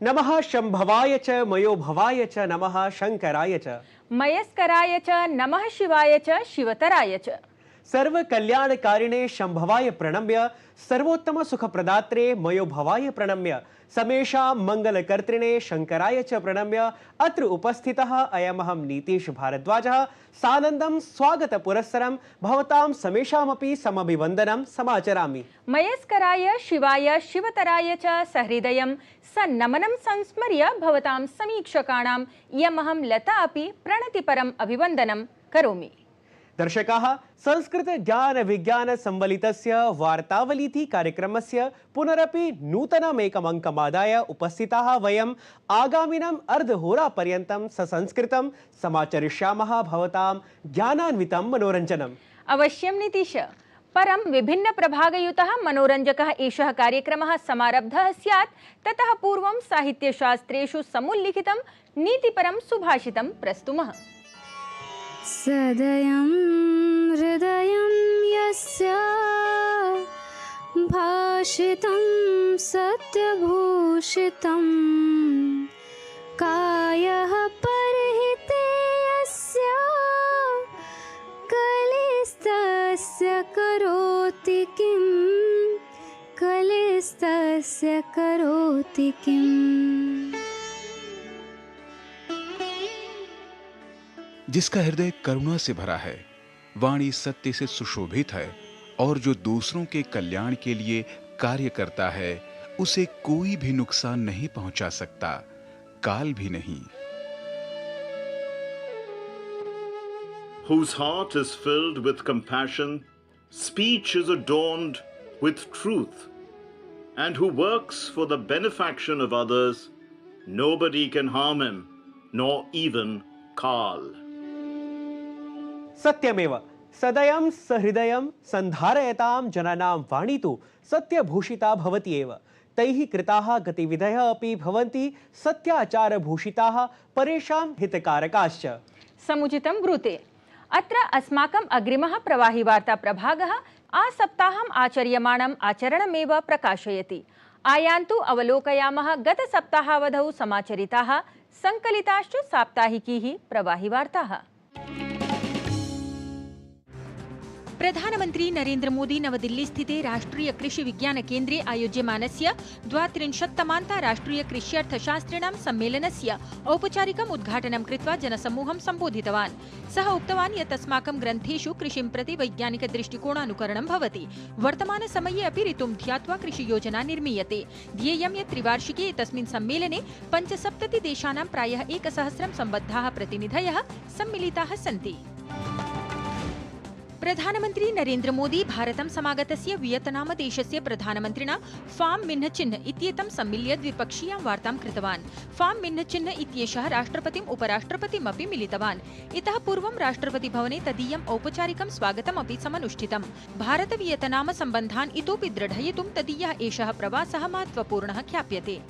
नमः शंभवाय च मयोभवाय च नमः शंकराय च मयस्कराय च नमः शिवाय च शिवतराय च सर्व कल्याणकारिणे शंभवाय प्रणम्य सर्वोत्तम सुख प्रदात्रे मयोभवाय प्रणम्य समेषां मंगलकर्त्रिणे शंकराय च प्रणम्य अत्र उपस्थितः अयमहं नीतीश भारद्वाजः सानन्दं स्वागत पुरस्सरं भवतां समेषामपि समभिवन्दनं समाचरामि। मयस्कराय शिवाय शिवतराय च सहृदयं सन्नमनं संस्मर्य भवतां समीक्षकाणां इयमहं लता अपि प्रणतिपरम् अभिवन्दनं करोमि। दर्शकाः, संस्कृत ज्ञान विज्ञान संवलितस्य वार्तावलीति कार्यक्रमस्य पुनरपि नूतनमेकमङ्कमादाय उपस्थिताः वयम् आगामिनम् अर्धहोरापर्यन्तं ससंस्कृतं समाचरिष्यामः भवतां ज्ञानान्वितं मनोरञ्जनम्। अवश्यं नीतीश, परं विभिन्न प्रभागयुतः मनोरञ्जकः एषः कार्यक्रमः समारब्धः स्यात् ततः पूर्वं साहित्यशास्त्रेषु समुल्लिखितं नीतिपरं सुभाषितं प्रस्तुमः। सदयं हृदयं यस्य भाषितं सत्यभूषितं कायः परहिते यस्य कलिस्तस्य करोति किं कलिस्तस्य करोति किम्। जिसका हृदय करुणा से भरा है, वाणी सत्य से सुशोभित है और जो दूसरों के कल्याण के लिए कार्य करता है, उसे कोई भी नुकसान नहीं पहुंचा सकता, काल भी नहीं। Whose heart is filled with compassion, speech is adorned with truth, and who works for the benefaction of others, nobody can harm him, nor even Kaal. सत्यमेव सदयं सहृदयं संधारयतां जनानां वाणी तु सत्यभूषिता भवति एव। तैः कृताः गतिविधयः अपि भवन्ति सत्याचारभूषिताः परेषां हितकारकाश्च। समुचितं ब्रूते। अत्र अस्माकम् अग्रिमः प्रवाही वार्ता प्रभागः आसप्ताहम् आचर्यमाणम् आचरणमेव प्रकाशयति। आयान्तु अवलोकयामः गतसप्ताहावधौ समाचरिताः संकलिताश्च साप्ताहिकीः प्रवाही वार्ताः। प्रधानमंत्री नरेंद्र मोदी नवदिल्ली स्थिते राष्ट्रीय कृषि विज्ञान केन्द्रे आयोज्यमानस्य 32तमान्ताराष्ट्रीय कृष्यर्थशास्त्रिणां सम्मेलनस्य औपचारिकम् उद्घाटनं कृत्वा जनसमूहं सम्बोधितवान्। सः उक्तवान् यत् अस्माकं ग्रन्थेषु कृषिं प्रति वैज्ञानिकदृष्टिकोणानुकरणं भवति। वर्तमानसमये अपि ऋतुं ध्यात्वा कृषियोजना निर्मीयते। ध्येयं यत् त्रिवार्षिके एतस्मिन् सम्मेलने 75 देशानां प्रायः 1000 सम्बद्धाः प्रतिनिधयः सम्मिलिताः सन्ति। प्रधानमंत्री नरेंद्र मोदी भारतं समागतस्य वियतनाम देशस्य प्रधानमन्त्रिणा फाम मिन्ह चिन्ह इत्येतं सम्मिल्य द्विपक्षीयां वार्तां कृतवान्। फाम मिन्ह चिन्ह इत्येषः राष्ट्रपतिम् उपराष्ट्रपतिम् अपि मिलितवान्। इतः पूर्वं राष्ट्रपतिभवने तदीयम् औपचारिकं स्वागतमपि समनुष्ठितम्। भारत वियतनाम सम्बन्धान् इतोपि दृढयितुं तदीयः एषः प्रवासः महत्त्वपूर्णः ख्याप्यते।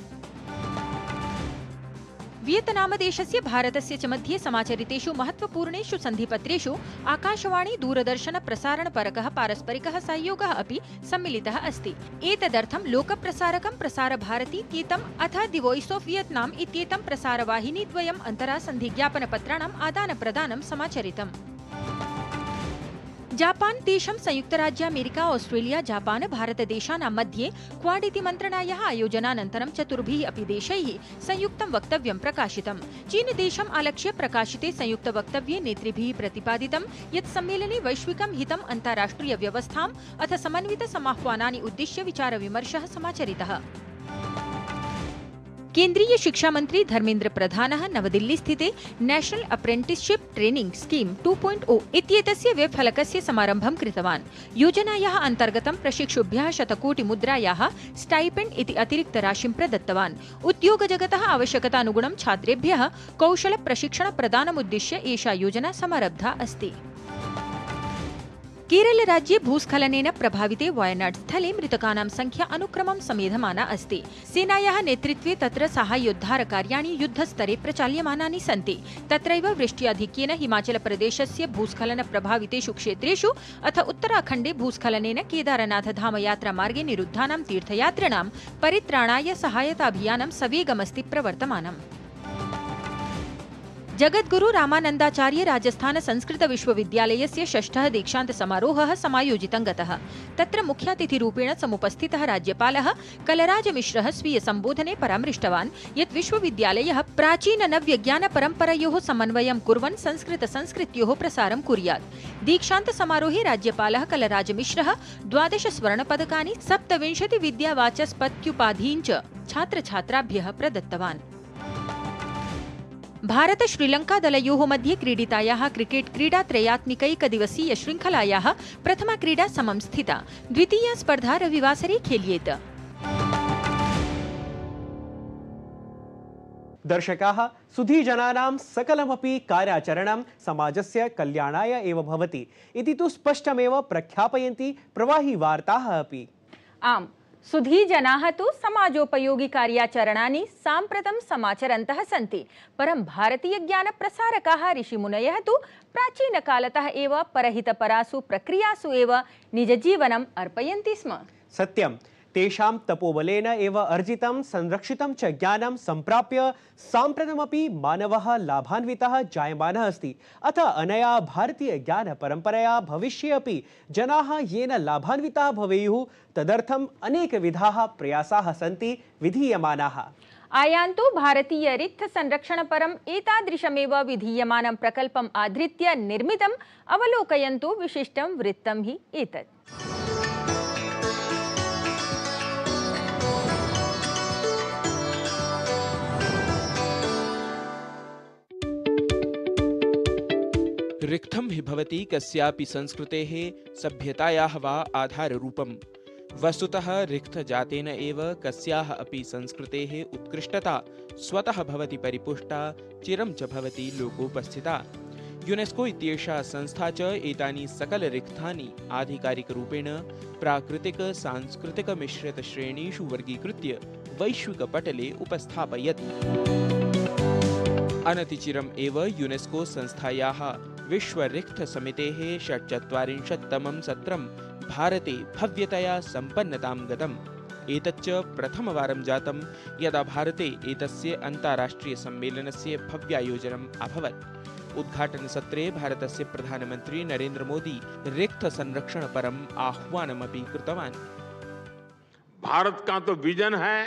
वियतनाम देशस्य भारतस्य च मध्ये समाचरितेषु महत्त्वपूर्णेषु सन्धिपत्रेषु आकाशवाणी दूरदर्शन प्रसारणपरकः पारस्परिकः सहयोगः अपि सम्मिलितः अस्ति। एतदर्थं लोकप्रसारकं प्रसारभारती इत्येतम् अथ दि वॉइस ऑफ वियतनाम इत्येतं प्रसारवाहिनीद्वयम् अन्तरा सन्धिज्ञापनपत्राणाम् आदानप्रदानं समाचरितम्। जापान देशं संयुक्तराज्यामेरिका ऑस्ट्रेलिया जापान भारत देशानां मध्ये क्वाड इति मन्त्रणायाः आयोजनानन्तरं चतुर्भिः अपि देशैः संयुक्तं वक्तव्यं प्रकाशितम्। चीन देशम् आलक्ष्य प्रकाशिते संयुक्तवक्तव्ये नेतृभिः प्रतिपादितं यत् सम्मेलने वैश्विकं हितम् अन्ताराष्ट्रिय व्यवस्थाम् अथ समन्वित समाह्वानानि उद्दिश्य विचारविमर्शः समाचरितः। केन्द्रीय शिक्षा मंत्री धर्मेन्द्र प्रधानः नवदिल्ली स्थिते नेशनल अप्रेंटिसशिप ट्रेनिंग स्कीम 2.0 इत्येतस्य वेबफलकस्य समारम्भं कृतवान्। योजनायाः अन्तर्गतं प्रशिक्षुभ्यः 100 कोटि मुद्रायाः स्टाइपेंड इति अतिरिक्तराशिं प्रदत्तवान्। उद्योगजगतः आवश्यकतानुगुणं छात्रेभ्यः कौशल प्रशिक्षण प्रदानमुद्दिश्य एषा योजना समारब्धा अस्ति। केरलराज्ये भूस्खलनेन प्रभाविते वायनाड स्थले मृतकानां संख्या अनुक्रमं समेधमाना अस्ति। सेनायाः नेतृत्वे तत्र साहाय्योद्धारकार्याणि युद्धस्तरे प्रचाल्यमानानि सन्ति। तत्रैव वृष्ट्याधिक्येन हिमाचलप्रदेशस्य भूस्खलन प्रभावितेषु क्षेत्रेषु अथ उत्तराखण्डे भूस्खलनेन केदारनाथधाम यात्रामार्गे निरुद्धानां तीर्थयात्रिणां परित्राणाय सहायताभियानं सवेगमस्ति प्रवर्तमानम्। जगद्गुरु रामानन्दाचार्य राजस्थान संस्कृत विश्वविद्यालयस्य 6th दीक्षान्त समारोहः समायोजितः गतः। तत्र मुख्यातिथिरूपेण समुपस्थितः राज्यपालः कलराजमिश्रः स्वीय सम्बोधने परामृष्टवान् यत् विश्वविद्यालयः प्राचीननव्यज्ञानपरम्परयोः समन्वयं कुर्वन् संस्कृतसंस्कृत्योः प्रसारं कुर्यात्। दीक्षान्त समारोहे राज्यपालः कलराजमिश्रः 12 स्वर्णपदकानि 27 विद्यावाचस्पत्युपाधीन् च छात्रछात्राभ्यः प्रदत्तवान्। भारत श्रीलंका दलयोः मध्ये क्रीडितायाः क्रिकेट क्रीडा त्रयात्मिकैकदिवसीय शृङ्खलायाः प्रथमा क्रीडा समं स्थिता। द्वितीया स्पर्धा रविवासरे खेल्येत। दर्शकाः, सुधीजनानां सकलमपि कार्याचरणं समाजस्य कल्याणाय एव भवति इति तु स्पष्टमेव प्रख्यापयन्ति प्रवाही वार्ताः अपि। आम्, सुधीजनाः तु समाजोपयोगि कार्याचरणानि साम्प्रतं समाचरन्तः सन्ति। परं भारतीयज्ञानप्रसारकाः ऋषिमुनयः तु प्राचीनकालतः एव परहितपरासु प्रक्रियासु एव निजजीवनम् अर्पयन्ति स्म। सत्यं, तेषां तपोबलेन एव अर्जितं संरक्षितं च ज्ञानं सम्प्राप्य साम्प्रतमपि मानवः लाभान्वितः जायमानः अस्ति। अथ अनया भारतीय ज्ञानपरम्परया भविष्ये अपि जनाः येन लाभान्विताः भवेयुः तदर्थम् अनेकविधाः प्रयासाः सन्ति विधीयमानाः। आयान्तु भारतीय रिक्थ संरक्षणपरम् एतादृशमेव विधीयमानं प्रकल्पम् आधृत्य निर्मितम् अवलोकयन्तु विशिष्टं वृत्तं हि एतत्। रिक्थं हि भवति कस्यापि संस्कृतेः सभ्यतायाः वा आधाररूपम्। वस्तुतः रिक्थजातेन एव कस्याः अपि संस्कृतेः उत्कृष्टता स्वतः भवति परिपुष्टा, चिरं च भवति लोकोपस्थिता। यूनेस्को इत्येषा संस्था च एतानि सकलरिक्थानि आधिकारिकरूपेण प्राकृतिक सांस्कृतिक मिश्रितश्रेणीषु वर्गीकृत्य वैश्विकपटले उपस्थापयति। अनतिचिरम् एव यूनेस्को संस्थायाः विश्वरिक्थसमितेः 46तमं सत्रं भारते भव्यतया सम्पन्नतां गतम्। एतच्च प्रथमवारं जातं यदा भारते एतस्य अन्ताराष्ट्रियसम्मेलनस्य भव्यायोजनम् अभवत्। उद्घाटनसत्रे भारतस्य प्रधानमन्त्री नरेन्द्र मोदी रिक्थसंरक्षणपरम् आह्वानमपि कृतवान्। भारत का तो विजन है,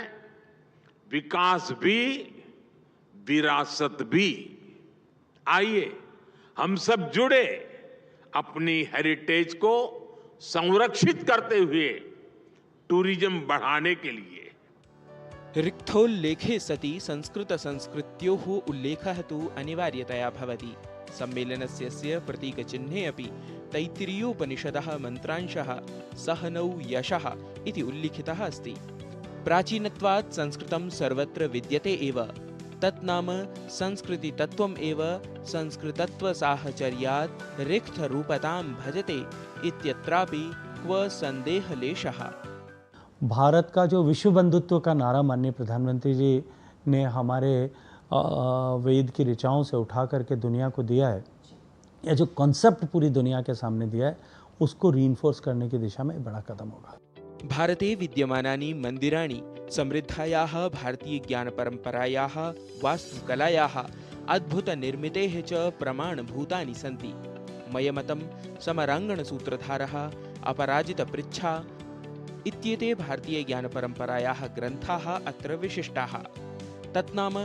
विकास भी, विरासत भी। आइए हम सब जुड़े अपनी हेरिटेज को संरक्षित करते हुए टूरिज्म बढ़ाने के लिए। रिक्थोल्लेखे सति संस्कृत संस्कृत्योः उल्लेखः तु अनिवार्यतया भवति। सम्मेलनस्य प्रतीकचिह्ने अपि तैत्तिरीयोपनिषदः मन्त्रांशः सहनौ यशः इति उल्लिखितः अस्ति। प्राचीनत्वात् संस्कृतं सर्वत्र विद्यते एव। तत् नाम संस्कृतितत्त्वम् एव संस्कृतत्वसाहचर्यात् रिक्थरूपतां भजते इत्यत्रापि क्व संदेहलेशः। भारत का जो विश्व बंधुत्व का नारा माननीय प्रधानमंत्री जी ने हमारे वेद की ऋचाओं से उठा करके दुनिया को दिया है, या जो कॉन्सेप्ट पूरी दुनिया के सामने दिया है, उसको रीइंफोर्स करने की दिशा में बड़ा कदम होगा। भारते विद्यमानानि मन्दिराणि समृद्धायाः भारतीयज्ञानपरम्परायाः वास्तुकलायाः अद्भुतनिर्मितेः च प्रमाणभूतानि सन्ति। मयमतं समराङ्गणसूत्रधारः, अपराजितपृच्छा इत्येते भारतीयज्ञानपरम्परायाः ग्रन्थाः अत्र विशिष्टाः। तत्नाम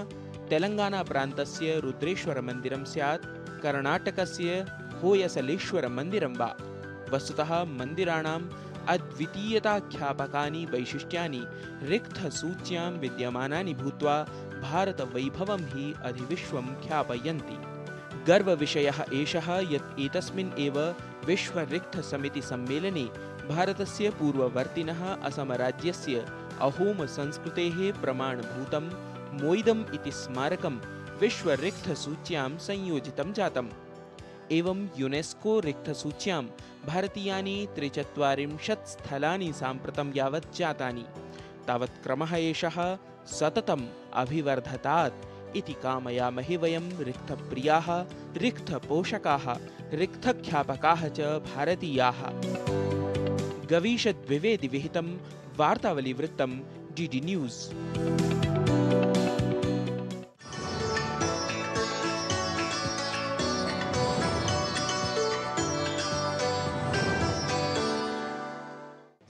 तेलङ्गानाप्रान्तस्य रुद्रेश्वरमन्दिरं स्यात्, कर्णाटकस्य होयसलेश्वरमन्दिरं वा। वस्तुतः मन्दिराणाम् अद्वितीयताख्यापकानि वैशिष्ट्यानि रिक्थसूच्यां विद्यमानानि भूत्वा भारतवैभवं हि अधिविश्वं ख्यापयन्ति। गर्वविषयः एषः यत् एतस्मिन् एव विश्वरिक्थसमितिसम्मेलने भारतस्य पूर्ववर्तिनः असमराज्यस्य अहोमसंस्कृतेः प्रमाणभूतं मोइदम् इति स्मारकं विश्वरिक्थसूच्यां संयोजितं जातम्। एवं यूनेस्को रिक्तसूच्यां भारतीयानि 43 स्थलानि साम्प्रतं यावत् जातानि। तावत् क्रमः एषः सततम् अभिवर्धतात् इति कामयामहे वयं रिक्तप्रियाः, रिक्तपोषकाः, रिक्तख्यापकाः च भारतीयाः। गवीश द्विवेदी विहितं वार्तावलीवृत्तं डीडी न्यूज़।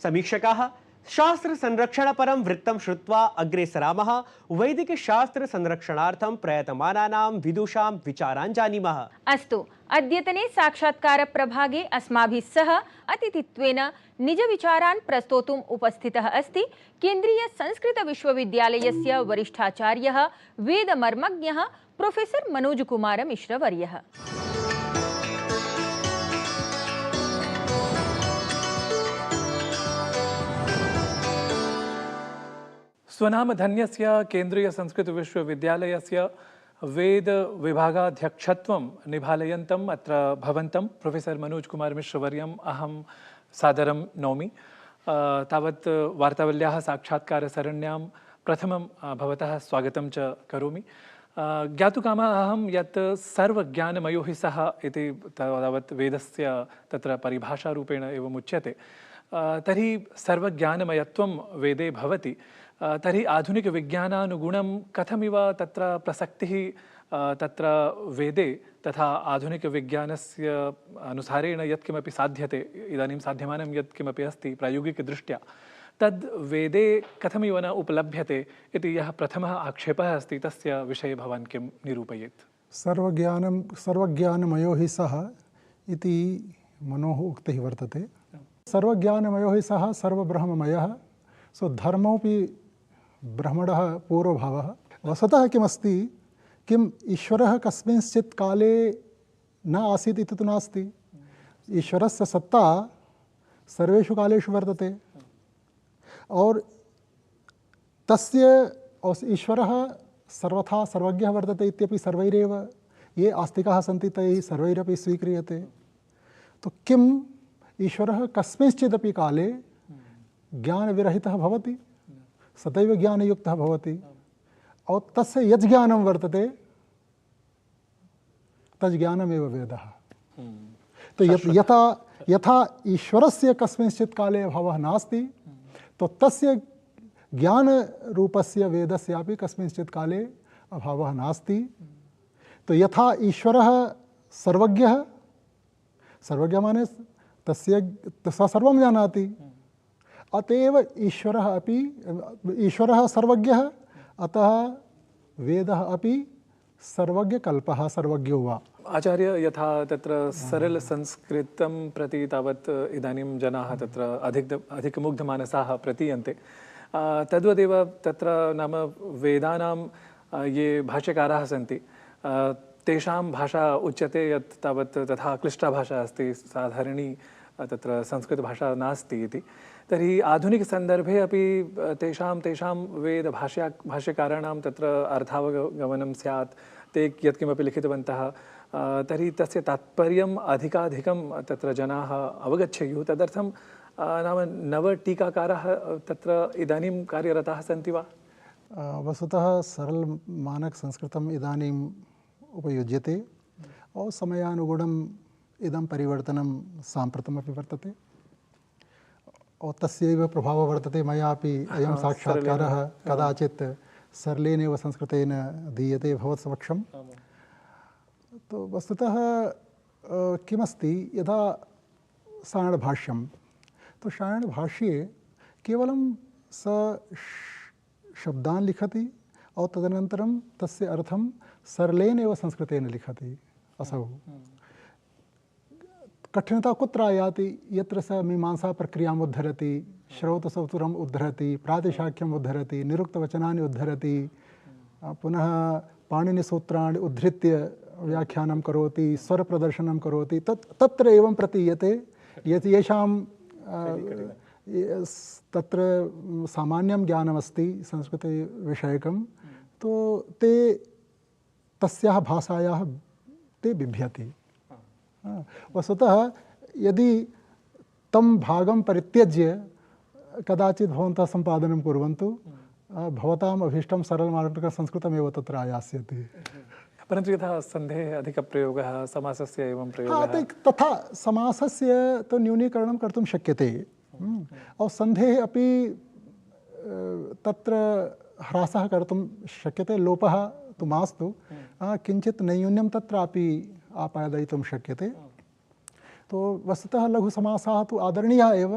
समीक्षकाः शास्त्र संरक्षणपरं वृत्तं श्रुत्वा अग्रे सरामः। वैदिक शास्त्र संरक्षणार्थं प्रयतमानानां विदुषां विचारान् जानीमः। अस्तु, अद्यतने साक्षात्कार प्रभागे अस्माभिः सह अतिथित्वेन निज विचारान् प्रस्तोतुम् उपस्थितः अस्ति केन्द्रीय संस्कृत विश्वविद्यालयस्य वरिष्ठाचार्यः वेदमर्मज्ञः प्रोफेसर मनोज कुमार मिश्र वर्यः। स्वनामधन्यस्य केन्द्रीय संस्कृत विश्वविद्यालयस्य वेद विभागाध्यक्षत्वं निभालयन्तम् अत्र भवन्तं प्रोफेसर मनोज कुमार मिश्र वर्यम् अहं सादरं नौमि। तावत् वार्तावल्याः साक्षात्कारसरण्यां प्रथमं भवतः स्वागतं च करोमि। ज्ञातुकामः अहं यत् सर्वज्ञानमयो हि सः इति तावत् वेदस्य तत्र परिभाषारूपेण एवम् उच्यते। तर्हि सर्वज्ञानमयत्वं वेदे भवति। तर्हि आधुनिकविज्ञानानुगुणं कथमिव तत्र प्रसक्तिः तत्र वेदे तथा आधुनिकविज्ञानस्य अनुसारेण यत्किमपि साध्यते, इदानीं साध्यमानं यत्किमपि अस्ति प्रायोगिकदृष्ट्या, तद् वेदे कथमिव न उपलभ्यते इति यः प्रथमः आक्षेपः अस्ति, तस्य विषये भवान् किं निरूपयेत्? सर्वज्ञानमयो हि सः इति मनोः उक्तिः वर्तते। सर्वज्ञानमयो हि सः सर्वब्रह्ममयः। सो धर्मोऽपि ब्रह्मणः पूर्वभावः। वस्तुतः किमस्ति, किम् ईश्वरः कस्मिंश्चित् काले न आसीत् इति तु नास्ति। ईश्वरस्य सत्ता सर्वेषु कालेषु वर्तते और तस्य ईश्वरः सर्वथा सर्वज्ञः वर्तते इत्यपि सर्वैरेव ये आस्तिकाः सन्ति तैः सर्वैरपि स्वीक्रियते। तो किम् ईश्वरः कस्मिंश्चिदपि काले ज्ञानविरहितः भवति, सदैव ज्ञानयुक्तः भवति और तस्य यत् ज्ञानं वर्तते तत् ज्ञानमेव वेदः। तो यथा ईश्वरस्य कस्मिंश्चित् काले अभावः नास्ति, तो तस्य ज्ञानरूपस्य वेदस्यापि कस्मिंश्चित् काले अभावः नास्ति। तो यथा ईश्वरः सर्वज्ञः, सर्वज्ञ माने सः सर्वं जानाति, अतएव ईश्वरः सर्वज्ञः, अतः वेदः अपि सर्वज्ञकल्पः, सर्वज्ञो वा। आचार्य, यथा तत्र सरल संस्कृतं प्रति तावत् इदानीं जनाः तत्र अधिकमुग्धमानसाः प्रतीयन्ते, तद्वदेव तत्र नाम वेदानां ये भाष्यकाराः सन्ति तेषां भाषा उच्यते यत् तावत् तथा क्लिष्टा भाषा अस्ति, साधारणी तत्र संस्कृतभाषा नास्ति इति। तर्हि आधुनिकसन्दर्भे अपि तेषां भाष्यकाराणां तत्र अर्थावगमनं स्यात्, ते यत्किमपि लिखितवन्तः, तर्हि तस्य तात्पर्यम् अधिकाधिकं तत्र जनाः अवगच्छेयुः। तदर्थं नाम नवटीकाकाराः तत्र इदानीं कार्यरताः सन्ति वा? वस्तुतः सरलमानकसंस्कृतम् इदानीम् उपयुज्यते और समयानुगुणम् इदं परिवर्तनं साम्प्रतमपि वर्तते और तस्यैव प्रभावः वर्तते। मयापि अयं साक्षात्कारः कदाचित् सरलेनैव संस्कृतेन दीयते भवत्समक्षं। तो वस्तुतः किमस्ति, यदा सायणभाष्यं, तो सायणभाष्ये केवलं स शब्दान् लिखति और तदनन्तरं तस्य अर्थं सरलेनैव संस्कृतेन लिखति असौ। कठिनता कुत्र आयाति, यत्र स मीमांसा प्रक्रियाम् उद्धरति, श्रौतसूत्रम् उद्धरति, प्रातिशाख्यम् उद्धरति, निरुक्तवचनानि उद्धरति, पुनः पाणिनिसूत्राणि उद्धृत्य व्याख्यानं करोति, स्वरप्रदर्शनं करोति। तत्र एवं प्रतीयते यत् येषां तत्र सामान्यं ज्ञानमस्ति संस्कृते विषयकं, तो ते तस्याः भाषायाः ते बिभ्यति। वस्तुतः यदि तं भागं परित्यज्य कदाचित् भवन्तः सम्पादनं कुर्वन्तु, भवताम् अभीष्टं सरलमार्गः संस्कृतमेव तत्र आयास्यति। परन्तु यथा सन्धेः अधिकप्रयोगः, समासस्य एवं प्रयोगः, तथा समासस्य तो न्यूनीकरणं कर्तुं शक्यते। और सन्धेः अपि तत्र ह्रासः कर्तुं शक्यते, लोपः तु मास्तु, किञ्चित् नैयून्यं तत्रापि आपादयितुं शक्यते। तो वस्तुतः लघुसमासाः तु आदरणीयाः एव,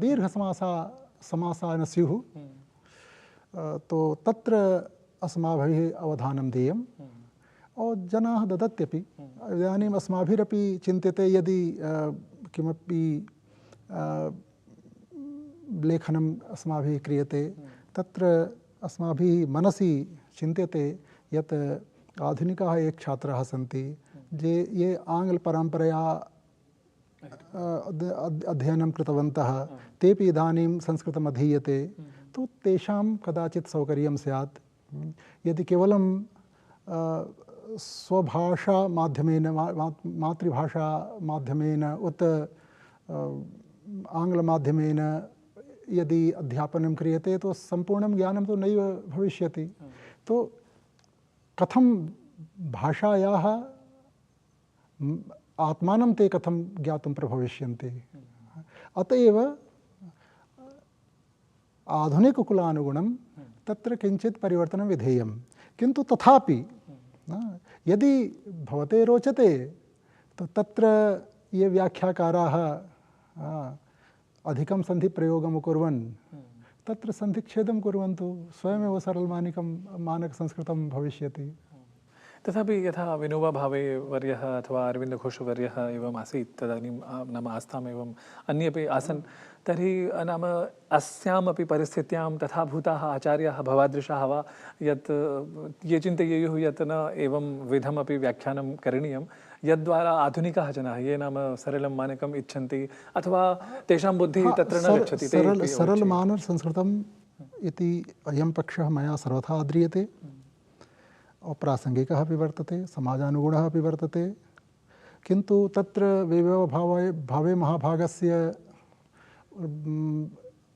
दीर्घसमासाः न स्युः। तो तत्र अस्माभिः अवधानं देयम्, और जनाः ददत्यपि। इदानीम् अस्माभिरपि चिन्त्यते, यदि किमपि लेखनम् अस्माभिः क्रियते, तत्र अस्माभिः मनसि चिन्त्यते यत् आधुनिकाः ये छात्राः सन्ति, ये आङ्ग्लपरम्परया अध्ययनं कृतवन्तः, तेपि इदानीं संस्कृतम् अधीयते, तो तेषां कदाचित् सौकर्यं स्यात्। यदि केवलं स्वभाषा माध्यमेन, मातृभाषा माध्यमेन उत आङ्ग्लमाध्यमेन यदि अध्यापनं क्रियते, तो सम्पूर्णं ज्ञानं तो नैव भविष्यति। तो कथं भाषायाः आत्मानं ते कथं ज्ञातुं प्रभविष्यन्ति। अत एव आधुनिककुलानुगुणं तत्र किञ्चित् परिवर्तनं विधेयं। किन्तु तथापि यदि भवते रोचते, तो तत्र ये व्याख्याकाराः अधिकं सन्धिप्रयोगं कुर्वन् तत्र सन्धिच्छेदं कुर्वन्तु, स्वयमेव सरलमानिकं मानकसंस्कृतं भविष्यति। तथापि यथा विनोबा भावे वर्यः अथवा अरविन्दघोषवर्यः एवम् आसीत्, तदानीं नाम आस्थाम् एवं अन्येपि आसन्, तर्हि नाम अस्यामपि परिस्थित्यां तथा भूताः आचार्याः भवादृशाः वा, यत् ये चिन्तयेयुः यत् न एवं विधमपि व्याख्यानं करणीयं, यद्द्वारा आधुनिकाः जनाः ये नाम सरलं मानकम् इच्छन्ति अथवा तेषां बुद्धिः तत्र न गच्छति, सरलमानसंस्कृतम् इति अयं पक्षः मया सर्वथा आद्रियते, और प्रासंगिकः अपि वर्तते, समाजानुगुणः अपि वर्तते। किन्तु तत्र विनोबा-भावे महाभागस्य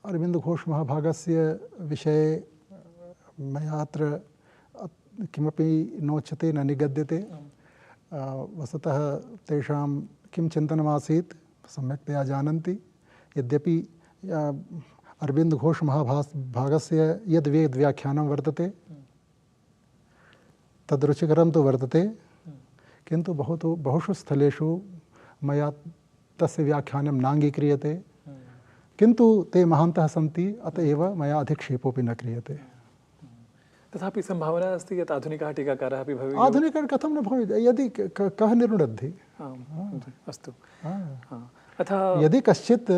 अरविन्दघोषमहाभागस्य विषये मया अत्र किमपि नोच्यते, न निगद्यते। वस्तुतः तेषां किं चिन्तनमासीत् सम्यक्तया जानन्ति। यद्यपि अरविन्दघोषमहाभागस्य यद् व्याख्यानं वर्तते तद्रुचिकरं तु वर्तते, किन्तु बहुषु स्थलेषु मया तस्य व्याख्यानं नाङ्गीक्रियते। किन्तु ते महान्तः सन्ति, अत एव मया अधिक्षेपोऽपि न क्रियते। तथापि सम्भावना अस्ति यत् आधुनिकः टीकाकारः अपि भवेत्। आधुनिकः कथं न भवेत्, यदि कः निर्णुदद्धि। अस्तु। अतः यदि कश्चित्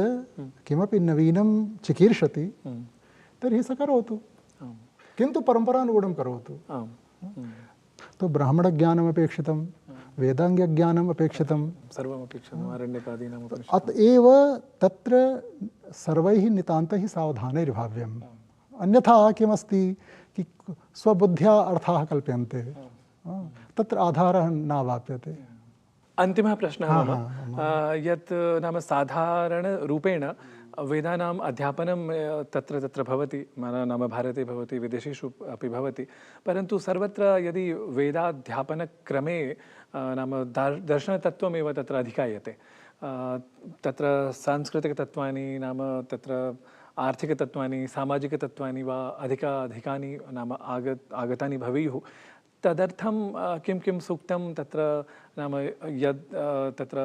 किमपि नवीनं चिकीर्षति तर्हि स करोतु, किन्तु परम्परानुगुणं करोतु। तो ब्राह्मणज्ञानमपेक्षितं, वेदाङ्गज्ञानम् अपेक्षितं, सर्वमपेक्षितम्, आरण्यकादीनाम्। अत एव तत्र सर्वैः नितान्तैः सावधानैर्भाव्यम्। अन्यथा किमस्ति कि स्वबुद्ध्या अर्थाः कल्प्यन्ते, तत्र आधारः नावाप्यते। अन्तिमः प्रश्नः मम, यत् नाम साधारणरूपेण वेदानाम् अध्यापनं तत्र भवति, नाम भारते भवति, विदेशेषु अपि भवति, परन्तु सर्वत्र यदि वेदाध्यापनक्रमे नाम दर्शनतत्त्वमेव तत्र अधिकायते, तत्र सांस्कृतिकतत्त्वानि, नाम तत्र आर्थिकतत्त्वानि, सामाजिकतत्त्वानि वा अधिकानि नाम आगतानि भवेयुः। तदर्थं किं किं सूक्तं तत्र नाम यद् तत्र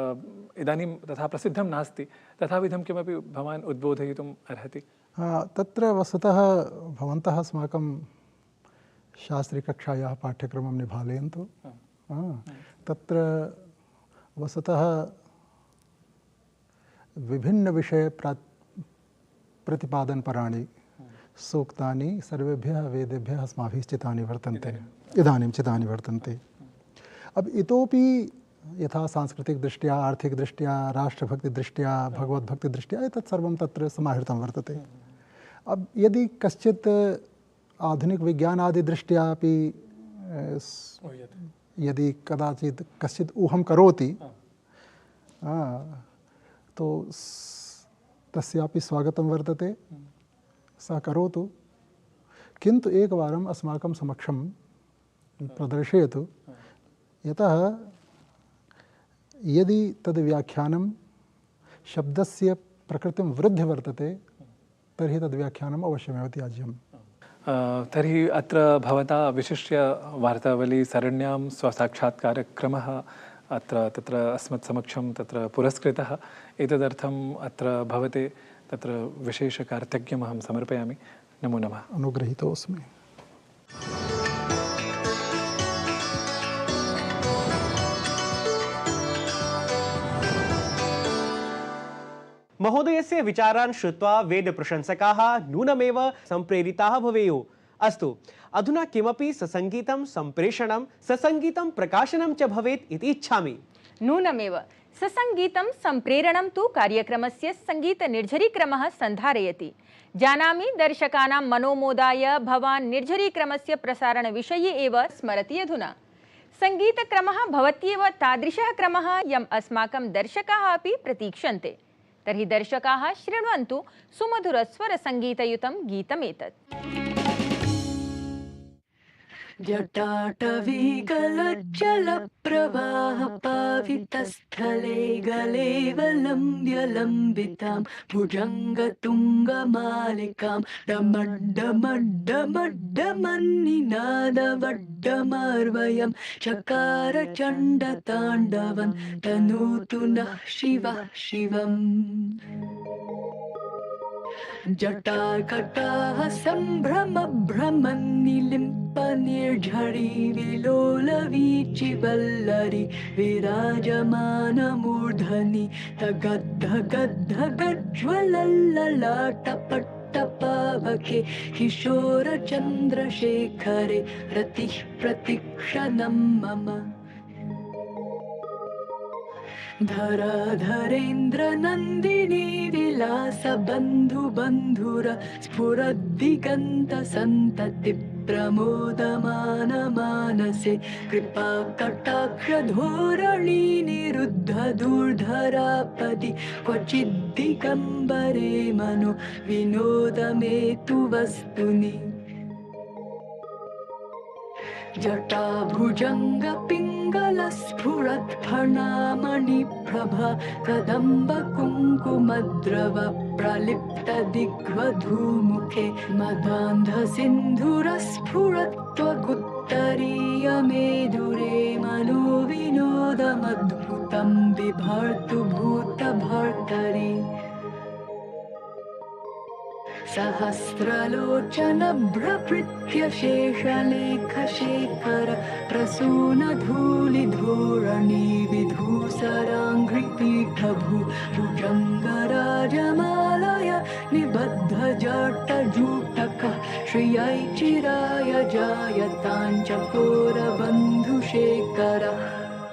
इदानीं तथा प्रसिद्धं नास्ति, तथाविधं किमपि भवान् उद्बोधयितुम् अर्हति? तत्र वस्तुतः भवन्तः अस्माकं शास्त्रीकक्षायाः पाठ्यक्रमं निभालयन्तु। तत्र वस्तुतः विभिन्नविषय प्रतिपादनपराणि सूक्तानि सर्वेभ्यः वेदेभ्यः अस्माभिः चितानि वर्तन्ते, इदानीं चितानि वर्तन्ते। अब इतोपि यथा सांस्कृतिकदृष्ट्या, आर्थिकदृष्ट्या, राष्ट्रभक्तिदृष्ट्या, भगवद्भक्तिदृष्ट्या एतत् सर्वं तत्र समाहृतं वर्तते। अब यदि कश्चित् आधुनिकविज्ञानादिदृष्ट्या अपि यदि कदाचित् कश्चित् ऊहं करोति, तो तस्यापि स्वागतं वर्तते, सा करोतु, किन्तु एकवारम् अस्माकं समक्षं प्रदर्शयतु, यतः यदि तद् व्याख्यानं शब्दस्य प्रकृतिं विरुद्ध्य वर्तते तर्हि तद् व्याख्यानम् अवश्यमेव त्याज्यम्। तर्हि अत्र भवता विशिष्य वार्तावली सरण्यां स्वसाक्षात्कारक्रमः अत्र तत्र अस्मत्समक्षं तत्र पुरस्कृतः। एतदर्थम् अत्र भवते तत्र विशेषकार्तज्ञमहं समर्पयामि। नमो नमः। अनुगृहीतोऽस्मि। महोदयस्य विचारान् श्रुत्वा वेदप्रशंसकाः नूनमेव सम्प्रेरिताः भवेयुः। अस्तु, अधुना किमपि ससङ्गीतं सम्प्रेषणं ससङ्गीतं प्रकाशनं च भवेत् इति इच्छामि। नूनमेव ससङ्गीतं सम्प्रेरणं तु कार्यक्रमस्य सङ्गीतनिर्झरीक्रमः सन्धारयति। जानामि दर्शकानां मनोमोदाय भवान् निर्झरीक्रमस्य प्रसारणविषये एव स्मरति। अधुना सङ्गीतक्रमः भवत्येव तादृशः क्रमः यम् अस्माकं दर्शकाः अपि प्रतीक्षन्ते। तर्हि दर्शकाः शृण्वन्तु सुमधुरस्वरसङ्गीतयुतं गीतमेतत्। जटाटवीगलज्जलप्रवाह पावितस्थले गलेवलम्ब्य लम्बितां भुजङ्गतुङ्गमालिकां डमड्डमड्डमड्डमन्निनादवड्डमार्वयं चकारचण्डताण्डवं तनोतु नः शिवः शिवम्। जटाकटाः सम्भ्रमभ्रमन्निलिम्पनिर्झरी विलोलवीचिवल्लरी विराजमानमूर्धनि तगद्धगद्धगज्ज्वलल्ललाटपट्टपावके किशोरचन्द्रशेखरे रतिः प्रतीक्षणं मम। धराधरेन्द्रनन्दिनी विलासबन्धुबन्धुर स्फुरद्दिगन्तसन्तति प्रमोदमानमानसे कृपाकटाक्षधोरणी निरुद्धदूर्धरापदि क्वचिद्दिगम्बरे मनो विनोदमेतु वस्तुनि। जटाभुजङ्गपिङ्गलस्फुरत्फणामणिप्रभा कदम्बकुङ्कुमद्रव प्रलिप्तदिग्वधूमुखे मदान्धसिन्धुरस्फुरत्वगुत्तरीयमेदुरे मनो विनोदमद्भुतं बिभर्तु भूतभर्तरि। सहस्रलोचनभ्रभृत्य शेषलेखशेखर प्रसूनधूलिधूरणी विधूसराङ्घ्रिपीठभू भुजङ्गराजमालय निबद्धजटजूटकः श्रियै चिराय जायताञ्चकोरबन्धुशेखरः।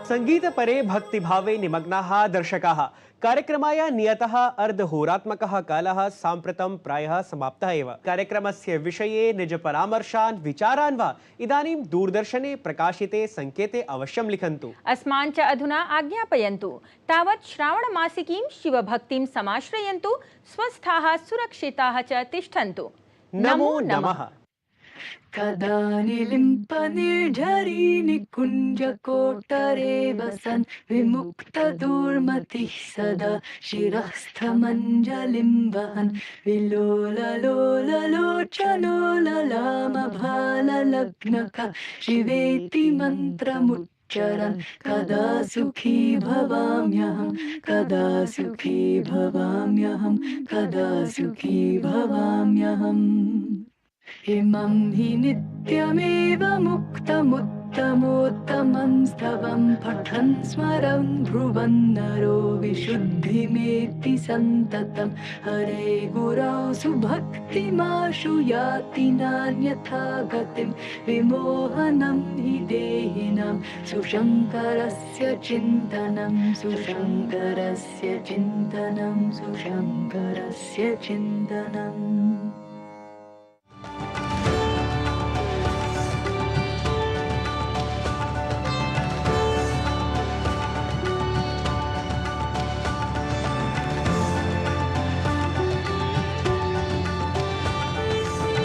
संगीत परे भक्तिभावे निमग्नाः दर्शकाः कार्यक्रमाय नियतः अर्धहोरात्मकः कालः साम्प्रतं प्रायः समाप्तः एव। कार्यक्रमस्य विषये निजपरामर्शान् विचारान् वा इदानीं दूरदर्शने प्रकाशिते संकेते अवश्यं लिखन्तु। अस्मान् च अधुना आज्ञापयन्तु। तावत् श्रावणमासिकीं शिवभक्तिं समाश्रयन्तु। स्वस्थाः सुरक्षिताः च तिष्ठन्तु। नमो नमः। कदा निलिम्पनिर्झरी निकुञ्जकोटरे वसन् विमुक्तदुर्मतिः सदा शिरस्थमञ्जलिं वहन् विलोललोललोचनोललामभाललग्नकः शिवेति मन्त्रमुच्चरन् कदा सुखी भवाम्यहं कदा सुखी भवाम्यहं कदा सुखी भवाम्यहम्। इमं हि नित्यमेव मुक्तमुत्तमोत्तमं स्तवं पठन् स्मरन् ब्रुवन् नरो विशुद्धिमेति सन्ततं हरे गुरौ सुभक्तिमाशु याति नान्यथा गतिं विमोहनं हि देहिनां सुशङ्करस्य चिन्तनं सुशङ्करस्य चिन्तनं सुशङ्करस्य चिन्तनम्।